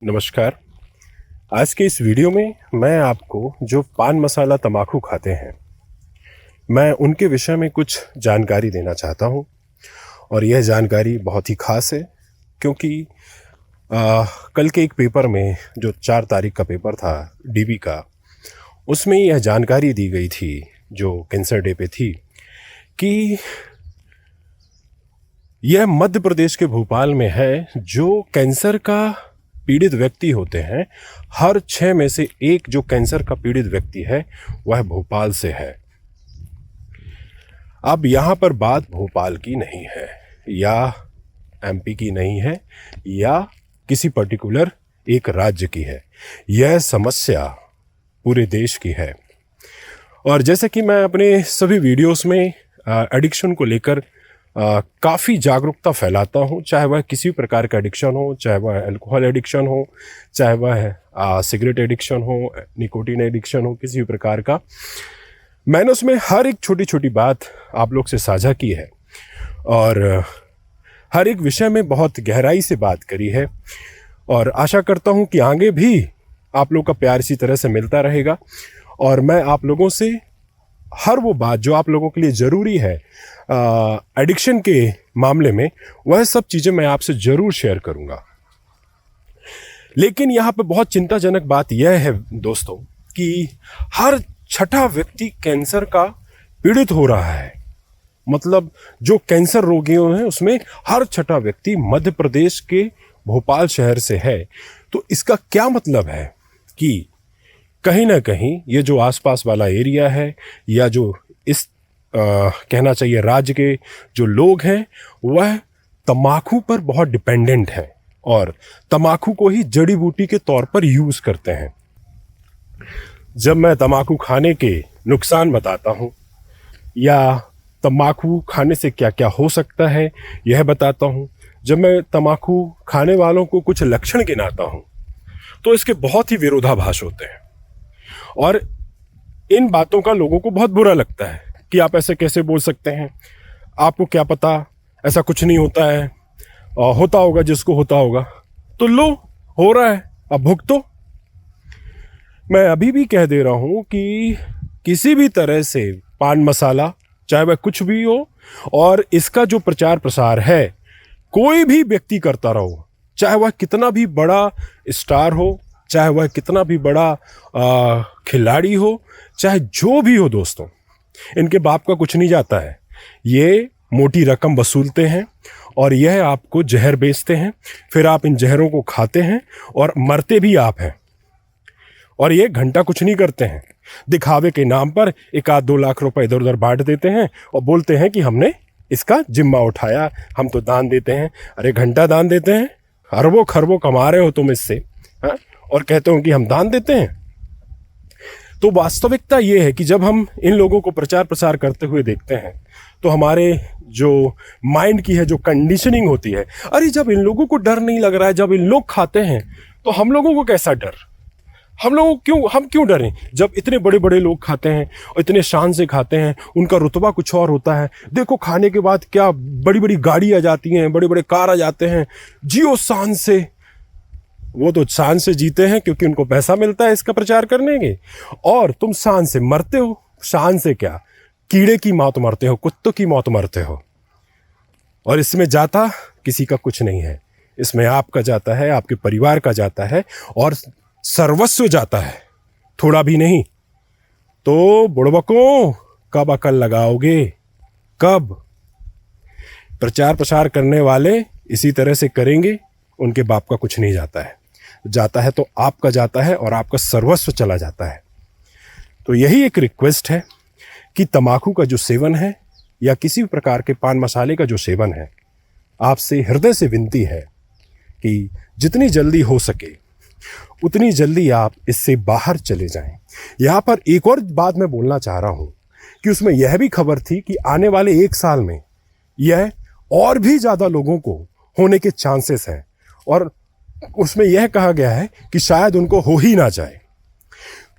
नमस्कार। आज के इस वीडियो में मैं आपको जो पान मसाला तंबाकू खाते हैं, मैं उनके विषय में कुछ जानकारी देना चाहता हूं। और यह जानकारी बहुत ही ख़ास है क्योंकि कल के एक पेपर में जो 4 तारीख का पेपर था डीबी का, उसमें यह जानकारी दी गई थी जो कैंसर डे पे थी कि यह मध्य प्रदेश के भोपाल में है। जो कैंसर का पीड़ित व्यक्ति होते हैं, हर 6 में से एक जो कैंसर का पीड़ित व्यक्ति है वह भोपाल से है। अब यहाँ पर बात भोपाल की नहीं है या एमपी की नहीं है या किसी पर्टिकुलर एक राज्य की है, यह समस्या पूरे देश की है। और जैसे कि मैं अपने सभी वीडियोस में एडिक्शन को लेकर काफ़ी जागरूकता फैलाता हूँ, चाहे वह किसी प्रकार का एडिक्शन हो, चाहे वह अल्कोहल एडिक्शन हो, चाहे वह सिगरेट एडिक्शन हो, निकोटीन एडिक्शन हो, किसी भी प्रकार का। मैंने उसमें हर एक छोटी छोटी बात आप लोग से साझा की है और हर एक विषय में बहुत गहराई से बात करी है। और आशा करता हूँ कि आगे भी आप लोग का प्यार इसी तरह से मिलता रहेगा और मैं आप लोगों से हर वो बात जो आप लोगों के लिए ज़रूरी है एडिक्शन के मामले में, वह सब चीज़ें मैं आपसे ज़रूर शेयर करूंगा। लेकिन यहाँ पे बहुत चिंताजनक बात यह है दोस्तों कि हर 6ठा व्यक्ति कैंसर का पीड़ित हो रहा है। मतलब जो कैंसर रोगियों हैं उसमें हर 6ठा व्यक्ति मध्य प्रदेश के भोपाल शहर से है। तो इसका क्या मतलब है कि कहीं ना कहीं ये जो आसपास वाला एरिया है या जो इस कहना चाहिए राज्य के जो लोग हैं वह तम्बाकू पर बहुत डिपेंडेंट है और तम्बाकू को ही जड़ी बूटी के तौर पर यूज़ करते हैं। जब मैं तम्बाकू खाने के नुकसान बताता हूँ या तम्बाकू खाने से क्या क्या हो सकता है यह बताता हूँ, जब मैं तम्बाकू खाने वालों को कुछ लक्षण गिनाता हूँ तो इसके बहुत ही विरोधाभास होते हैं और इन बातों का लोगों को बहुत बुरा लगता है कि आप ऐसे कैसे बोल सकते हैं, आपको क्या पता, ऐसा कुछ नहीं होता है, होता होगा जिसको होता होगा। तो लो, हो रहा है, अब भुगतो। मैं अभी भी कह दे रहा हूं कि किसी भी तरह से पान मसाला चाहे वह कुछ भी हो और इसका जो प्रचार प्रसार है कोई भी व्यक्ति करता रहो, चाहे वह कितना भी बड़ा स्टार हो, चाहे वह कितना भी बड़ा खिलाड़ी हो, चाहे जो भी हो दोस्तों, इनके बाप का कुछ नहीं जाता है। ये मोटी रकम वसूलते हैं और यह आपको जहर बेचते हैं, फिर आप इन जहरों को खाते हैं और मरते भी आप हैं। और ये घंटा कुछ नहीं करते हैं, दिखावे के नाम पर 1-2 लाख रुपए इधर उधर बांट देते हैं और बोलते हैं कि हमने इसका जिम्मा उठाया, हम तो दान देते हैं। अरे घंटा दान देते हैं, अरबों खरबों कमा रहे हो तुम इससे, हाँ? और कहते हो कि हम दान देते हैं। तो वास्तविकता ये है कि जब हम इन लोगों को प्रचार प्रसार करते हुए देखते हैं तो हमारे जो माइंड की है जो कंडीशनिंग होती है, अरे जब इन लोगों को डर नहीं लग रहा है, जब इन लोग खाते हैं तो हम लोगों को कैसा डर, हम क्यों डरें? जब इतने बड़े बड़े लोग खाते हैं और इतने शान से खाते हैं, उनका रुतबा कुछ और होता है। देखो खाने के बाद क्या बड़ी बड़ी गाड़ी आ जाती हैं, बड़े बड़े कार आ जाते हैं, जियो शान से। वो तो शान से जीते हैं क्योंकि उनको पैसा मिलता है इसका प्रचार करने के, और तुम शान से मरते हो। शान से क्या, कीड़े की मौत मरते हो, कुत्तों की मौत मरते हो। और इसमें जाता किसी का कुछ नहीं है, इसमें आपका जाता है, आपके परिवार का जाता है और सर्वस्व जाता है, थोड़ा भी नहीं। तो बुड़बकों, कब अकल लगाओगे? कब? प्रचार प्रसार करने वाले इसी तरह से करेंगे, उनके बाप का कुछ नहीं जाता है, जाता है तो आपका जाता है और आपका सर्वस्व चला जाता है। तो यही एक रिक्वेस्ट है कि तम्बाकू का जो सेवन है या किसी भी प्रकार के पान मसाले का जो सेवन है, आपसे हृदय से विनती है कि जितनी जल्दी हो सके उतनी जल्दी आप इससे बाहर चले जाएं। यहाँ पर एक और बात मैं बोलना चाह रहा हूँ कि उसमें यह भी खबर थी कि आने वाले 1 साल में यह और भी ज़्यादा लोगों को होने के चांसेस हैं और उसमें यह कहा गया है कि शायद उनको हो ही ना जाए।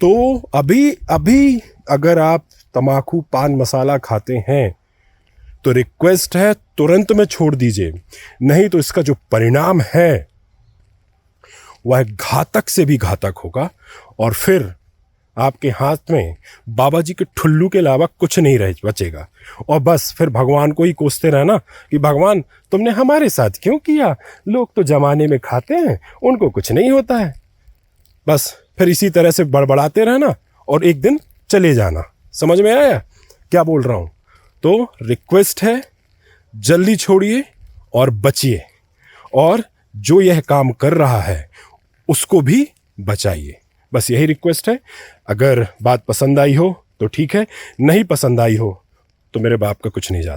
तो अभी अगर आप तम्बाकू पान मसाला खाते हैं तो रिक्वेस्ट है तुरंत में छोड़ दीजिए, नहीं तो इसका जो परिणाम है वह घातक से भी घातक होगा, और फिर आपके हाथ में बाबा जी के ठुल्लू के अलावा कुछ नहीं रह बचेगा। और बस फिर भगवान को ही कोसते रहना कि भगवान तुमने हमारे साथ क्यों किया, लोग तो जमाने में खाते हैं, उनको कुछ नहीं होता है। बस फिर इसी तरह से बड़बड़ाते रहना और एक दिन चले जाना। समझ में आया क्या बोल रहा हूँ? तो रिक्वेस्ट है, जल्दी छोड़िए और बचिए, और जो यह काम कर रहा है उसको भी बचाइए। बस यही रिक्वेस्ट है। अगर बात पसंद आई हो तो ठीक है, नहीं पसंद आई हो तो मेरे बाप का कुछ नहीं जाता।